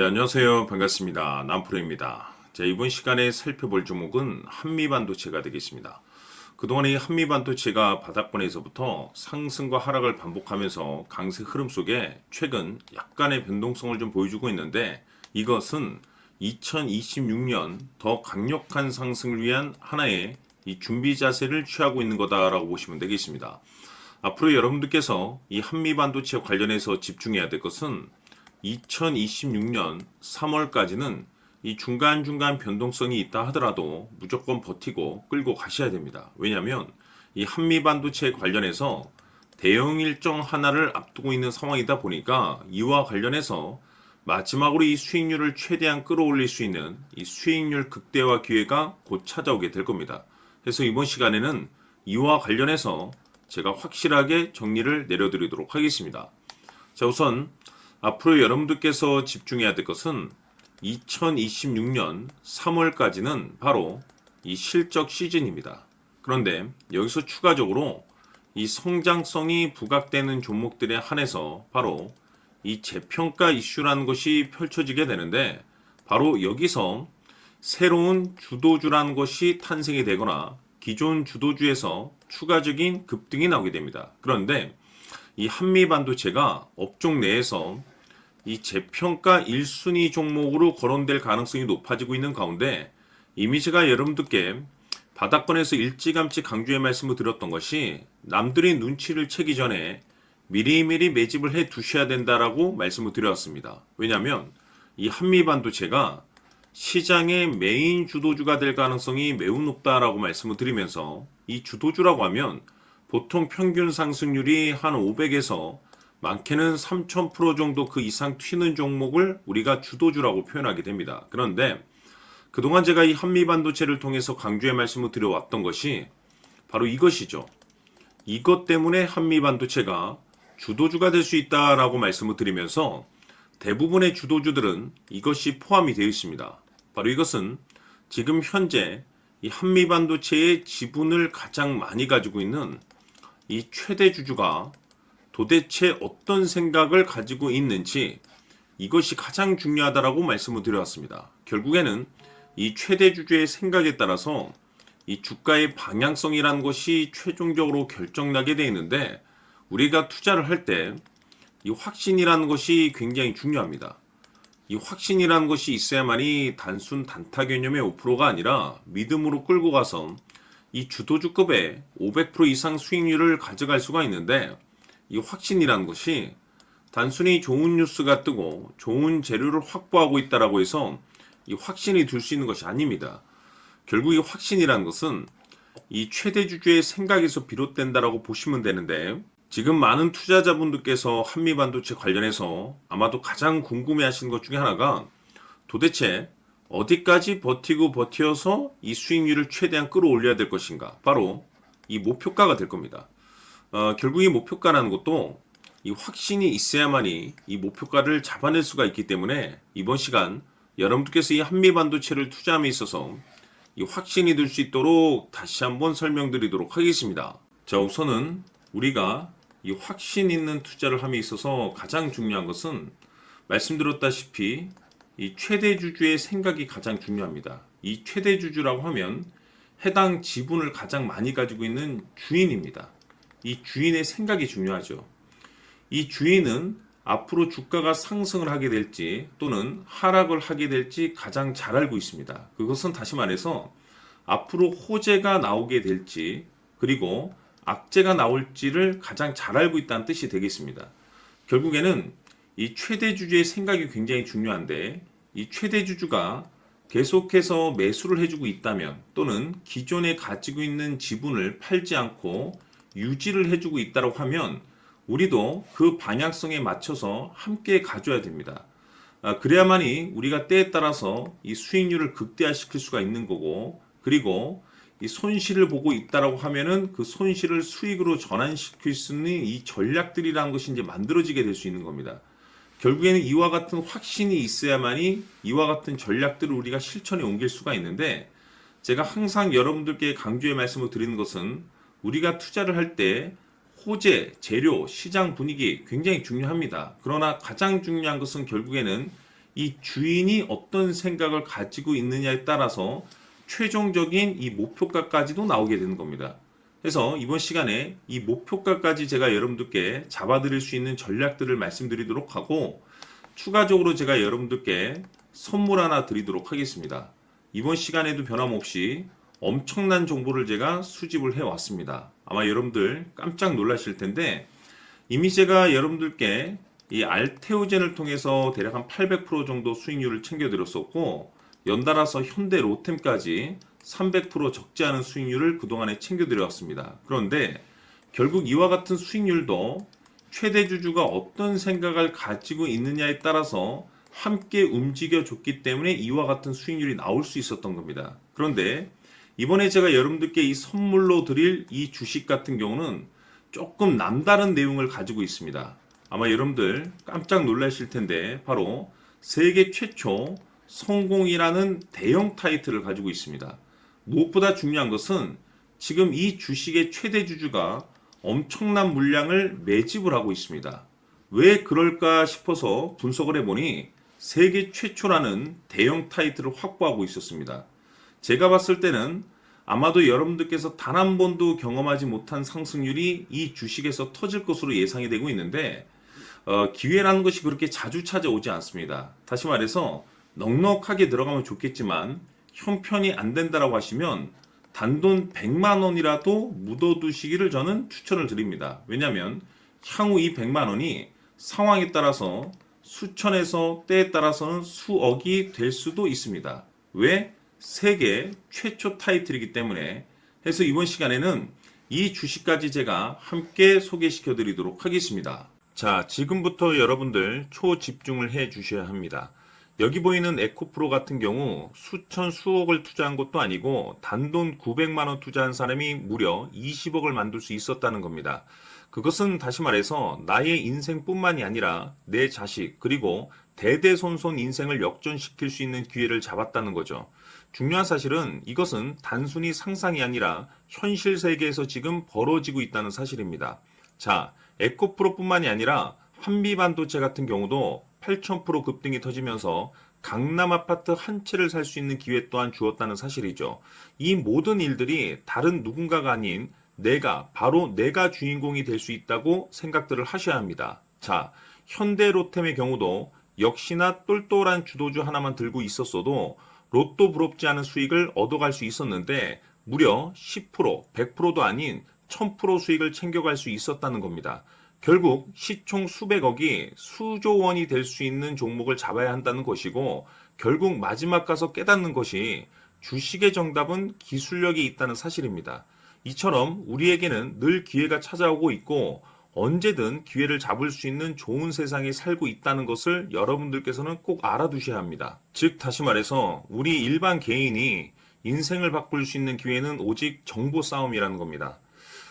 네, 안녕하세요. 반갑습니다. 남프로입니다. 자, 이번 시간에 살펴볼 종목은 한미반도체가 되겠습니다. 그동안 이 한미반도체가 바닥권에서부터 상승과 하락을 반복하면서 강세 흐름 속에 최근 약간의 변동성을 좀 보여주고 있는데, 이것은 2026년 더 강력한 상승을 위한 하나의 이 준비 자세를 취하고 있는 거다라고 보시면 되겠습니다. 앞으로 여러분들께서 이 한미반도체 관련해서 집중해야 될 것은 2026년 3월까지는 이 중간중간 변동성이 있다 하더라도 무조건 버티고 끌고 가셔야 됩니다. 왜냐하면 이 한미반도체 관련해서 대형 일정 하나를 앞두고 있는 상황이다 보니까 이와 관련해서 마지막으로 이 수익률을 최대한 끌어올릴 수 있는 이 수익률 극대화 기회가 곧 찾아오게 될 겁니다. 그래서 이번 시간에는 이와 관련해서 제가 확실하게 정리를 내려드리도록 하겠습니다. 자, 우선 앞으로 여러분들께서 집중해야 될 것은 2026년 3월까지는 바로 이 실적 시즌입니다. 그런데 여기서 추가적으로 이 성장성이 부각되는 종목들에 한해서 바로 이 재평가 이슈라는 것이 펼쳐지게 되는데, 바로 여기서 새로운 주도주라는 것이 탄생이 되거나 기존 주도주에서 추가적인 급등이 나오게 됩니다. 그런데 이 한미반도체가 업종 내에서 이 재평가 1순위 종목으로 거론될 가능성이 높아지고 있는 가운데, 이미 제가 여러분들께 바닥권에서 일찌감치 강조의 말씀을 드렸던 것이 남들이 눈치를 채기 전에 미리미리 매집을 해 두셔야 된다라고 말씀을 드렸습니다. 왜냐하면 이 한미반도체가 시장의 메인 주도주가 될 가능성이 매우 높다라고 말씀을 드리면서, 이 주도주라고 하면 보통 평균 상승률이 한 500에서 많게는 3000% 정도 그 이상 튀는 종목을 우리가 주도주라고 표현하게 됩니다. 그런데 그동안 제가 이 한미반도체를 통해서 강조의 말씀을 드려왔던 것이 바로 이것이죠. 이것 때문에 한미반도체가 주도주가 될 수 있다라고 말씀을 드리면서 대부분의 주도주들은 이것이 포함이 되어 있습니다. 바로 이것은 지금 현재 이 한미반도체의 지분을 가장 많이 가지고 있는 이 최대 주주가 도대체 어떤 생각을 가지고 있는지, 이것이 가장 중요하다라고 말씀을 드려왔습니다. 결국에는 이 최대 주주의 생각에 따라서 이 주가의 방향성이라는 것이 최종적으로 결정나게 되어 있는데, 우리가 투자를 할 때 이 확신이라는 것이 굉장히 중요합니다. 이 확신이라는 것이 있어야만이 단순 단타 개념의 5%가 아니라 믿음으로 끌고 가서 이 주도주급의 500% 이상 수익률을 가져갈 수가 있는데, 이 확신이라는 것이 단순히 좋은 뉴스가 뜨고 좋은 재료를 확보하고 있다라고 해서 이 확신이 들 수 있는 것이 아닙니다. 결국 이 확신이라는 것은 이 최대 주주의 생각에서 비롯된다라고 보시면 되는데, 지금 많은 투자자분들께서 한미반도체 관련해서 아마도 가장 궁금해하시는 것 중에 하나가 도대체 어디까지 버티고 버텨서 이 수익률을 최대한 끌어올려야 될 것인가, 바로 이 목표가가 될 겁니다. 결국 이 목표가라는 것도 이 확신이 있어야만이 이 목표가를 잡아낼 수가 있기 때문에 이번 시간 여러분들께서 이 한미반도체를 투자함에 있어서 이 확신이 들 수 있도록 다시 한번 설명드리도록 하겠습니다. 자, 우선은 우리가 이 확신 있는 투자를 함에 있어서 가장 중요한 것은 말씀드렸다시피 이 최대 주주의 생각이 가장 중요합니다. 이 최대 주주라고 하면 해당 지분을 가장 많이 가지고 있는 주인입니다. 이 주인의 생각이 중요하죠. 이 주인은 앞으로 주가가 상승을 하게 될지 또는 하락을 하게 될지 가장 잘 알고 있습니다. 그것은 다시 말해서 앞으로 호재가 나오게 될지 그리고 악재가 나올지를 가장 잘 알고 있다는 뜻이 되겠습니다. 결국에는 이 최대 주주의 생각이 굉장히 중요한데, 이 최대 주주가 계속해서 매수를 해주고 있다면 또는 기존에 가지고 있는 지분을 팔지 않고 유지를 해주고 있다고 하면 우리도 그 방향성에 맞춰서 함께 가져야 됩니다. 그래야만이 우리가 때에 따라서 이 수익률을 극대화시킬 수가 있는 거고, 그리고 이 손실을 보고 있다라고 하면은 그 손실을 수익으로 전환시킬 수 있는 이 전략들이라는 것이 이제 만들어지게 될 수 있는 겁니다. 결국에는 이와 같은 확신이 있어야만이 이와 같은 전략들을 우리가 실천에 옮길 수가 있는데, 제가 항상 여러분들께 강조의 말씀을 드리는 것은 우리가 투자를 할 때 호재, 재료, 시장 분위기 굉장히 중요합니다. 그러나 가장 중요한 것은 결국에는 이 주인이 어떤 생각을 가지고 있느냐에 따라서 최종적인 이 목표가까지도 나오게 되는 겁니다. 그래서 이번 시간에 이 목표가까지 제가 여러분들께 잡아드릴 수 있는 전략들을 말씀드리도록 하고, 추가적으로 제가 여러분들께 선물 하나 드리도록 하겠습니다. 이번 시간에도 변함없이 엄청난 정보를 제가 수집을 해왔습니다. 아마 여러분들 깜짝 놀라실 텐데, 이미 제가 여러분들께 이 알테오젠을 통해서 대략 한 800% 정도 수익률을 챙겨드렸었고, 연달아서 현대 로템까지 300% 적지 않은 수익률을 그동안에 챙겨드렸습니다. 그런데 결국 이와 같은 수익률도 최대 주주가 어떤 생각을 가지고 있느냐에 따라서 함께 움직여줬기 때문에 이와 같은 수익률이 나올 수 있었던 겁니다. 그런데 이번에 제가 여러분들께 이 선물로 드릴 이 주식 같은 경우는 조금 남다른 내용을 가지고 있습니다. 아마 여러분들 깜짝 놀라실 텐데, 바로 세계 최초 성공이라는 대형 타이틀을 가지고 있습니다. 무엇보다 중요한 것은 지금 이 주식의 최대 주주가 엄청난 물량을 매집을 하고 있습니다. 왜 그럴까 싶어서 분석을 해보니 세계 최초라는 대형 타이틀을 확보하고 있었습니다. 제가 봤을 때는 아마도 여러분들께서 단 한 번도 경험하지 못한 상승률이 이 주식에서 터질 것으로 예상이 되고 있는데, 기회라는 것이 그렇게 자주 찾아오지 않습니다. 다시 말해서 넉넉하게 들어가면 좋겠지만 형편이 안 된다라고 하시면 단돈 100만 원이라도 묻어두시기를 저는 추천을 드립니다. 왜냐하면 향후 이 100만 원이 상황에 따라서 수천에서 때에 따라서는 수억이 될 수도 있습니다. 왜? 세계 최초 타이틀이기 때문에. 해서 이번 시간에는 이 주식까지 제가 함께 소개시켜 드리도록 하겠습니다. 자, 지금부터 여러분들 초집중을 해 주셔야 합니다. 여기 보이는 에코프로 같은 경우 수천 수억을 투자한 것도 아니고 단돈 900만 원 투자한 사람이 무려 20억을 만들 수 있었다는 겁니다. 그것은 다시 말해서 나의 인생뿐만이 아니라 내 자식 그리고 대대손손 인생을 역전시킬 수 있는 기회를 잡았다는 거죠. 중요한 사실은 이것은 단순히 상상이 아니라 현실 세계에서 지금 벌어지고 있다는 사실입니다. 자, 에코프로뿐만이 아니라 한미반도체 같은 경우도 8,000% 급등이 터지면서 강남 아파트 한 채를 살 수 있는 기회 또한 주었다는 사실이죠. 이 모든 일들이 다른 누군가가 아닌 바로 내가 주인공이 될 수 있다고 생각들을 하셔야 합니다. 자, 현대로템의 경우도 역시나 똘똘한 주도주 하나만 들고 있었어도 로또 부럽지 않은 수익을 얻어갈 수 있었는데 무려 10%, 100%도 아닌 1000% 수익을 챙겨갈 수 있었다는 겁니다. 결국 시총 수백억이 수조 원이 될 수 있는 종목을 잡아야 한다는 것이고, 결국 마지막 가서 깨닫는 것이 주식의 정답은 기술력이 있다는 사실입니다. 이처럼 우리에게는 늘 기회가 찾아오고 있고 언제든 기회를 잡을 수 있는 좋은 세상에 살고 있다는 것을 여러분들께서는 꼭 알아두셔야 합니다. 즉 다시 말해서 우리 일반 개인이 인생을 바꿀 수 있는 기회는 오직 정보 싸움이라는 겁니다.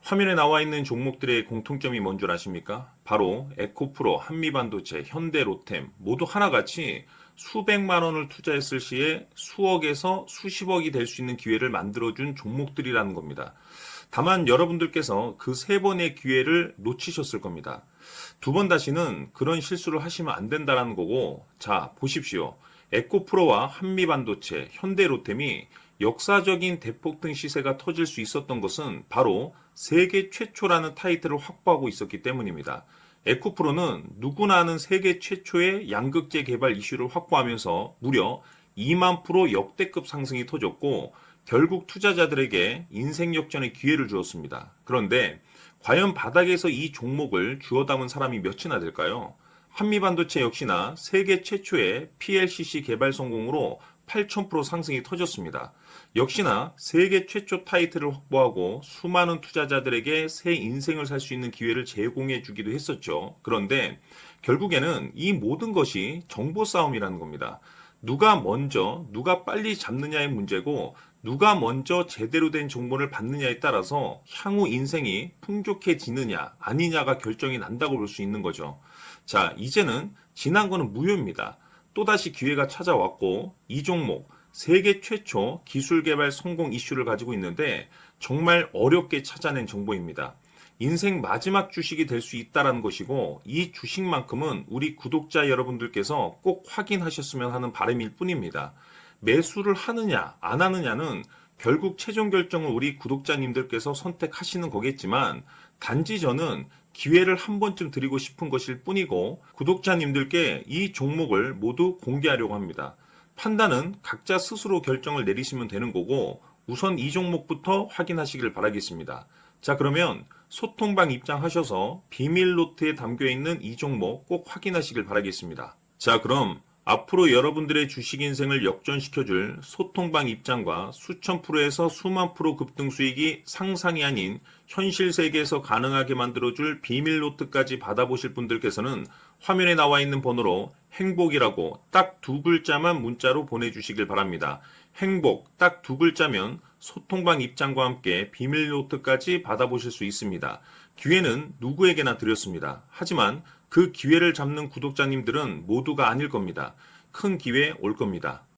화면에 나와 있는 종목들의 공통점이 뭔 줄 아십니까? 바로 에코프로, 한미반도체, 현대로템 모두 하나같이 수백만 원을 투자했을 시에 수억에서 수십억이 될 수 있는 기회를 만들어준 종목들이라는 겁니다. 다만 여러분들께서 그 세 번의 기회를 놓치셨을 겁니다. 두 번 다시는 그런 실수를 하시면 안 된다는 거고, 자 보십시오. 에코프로와 한미반도체, 현대로템이 역사적인 대폭등 시세가 터질 수 있었던 것은 바로 세계 최초라는 타이틀을 확보하고 있었기 때문입니다. 에코프로는 누구나 아는 세계 최초의 양극재 개발 이슈를 확보하면서 무려 2만 프로 역대급 상승이 터졌고 결국 투자자들에게 인생 역전의 기회를 주었습니다. 그런데 과연 바닥에서 이 종목을 주워 담은 사람이 몇이나 될까요? 한미반도체 역시나 세계 최초의 PLCC 개발 성공으로 8,000% 상승이 터졌습니다. 역시나 세계 최초 타이틀을 확보하고 수많은 투자자들에게 새 인생을 살 수 있는 기회를 제공해 주기도 했었죠. 그런데 결국에는 이 모든 것이 정보 싸움이라는 겁니다. 누가 먼저, 누가 빨리 잡느냐의 문제고 누가 먼저 제대로 된 정보를 받느냐에 따라서 향후 인생이 풍족해지느냐 아니냐가 결정이 난다고 볼 수 있는 거죠. 자, 이제는 지난 거는 무효입니다. 또다시 기회가 찾아왔고 이 종목 세계 최초 기술 개발 성공 이슈를 가지고 있는데 정말 어렵게 찾아낸 정보입니다. 인생 마지막 주식이 될 수 있다라는 것이고 이 주식만큼은 우리 구독자 여러분들께서 꼭 확인하셨으면 하는 바람일 뿐입니다. 매수를 하느냐 안 하느냐는 결국 최종 결정을 우리 구독자님들께서 선택하시는 거겠지만 단지 저는 기회를 한 번쯤 드리고 싶은 것일 뿐이고 구독자님들께 이 종목을 모두 공개하려고 합니다. 판단은 각자 스스로 결정을 내리시면 되는 거고 우선 이 종목부터 확인하시길 바라겠습니다. 자, 그러면 소통방 입장하셔서 비밀 노트에 담겨 있는 이 종목 꼭 확인하시길 바라겠습니다. 자, 그럼 앞으로 여러분들의 주식 인생을 역전시켜줄 소통방 입장과 수천 프로에서 수만 프로 급등 수익이 상상이 아닌 현실 세계에서 가능하게 만들어줄 비밀 노트까지 받아보실 분들께서는 화면에 나와 있는 번호로 행복이라고 딱 두 글자만 문자로 보내주시길 바랍니다. 행복 딱 두 글자면 소통방 입장과 함께 비밀 노트까지 받아보실 수 있습니다. 기회는 누구에게나 드렸습니다. 하지만 그 기회를 잡는 구독자님들은 모두가 아닐 겁니다. 큰 기회 올 겁니다.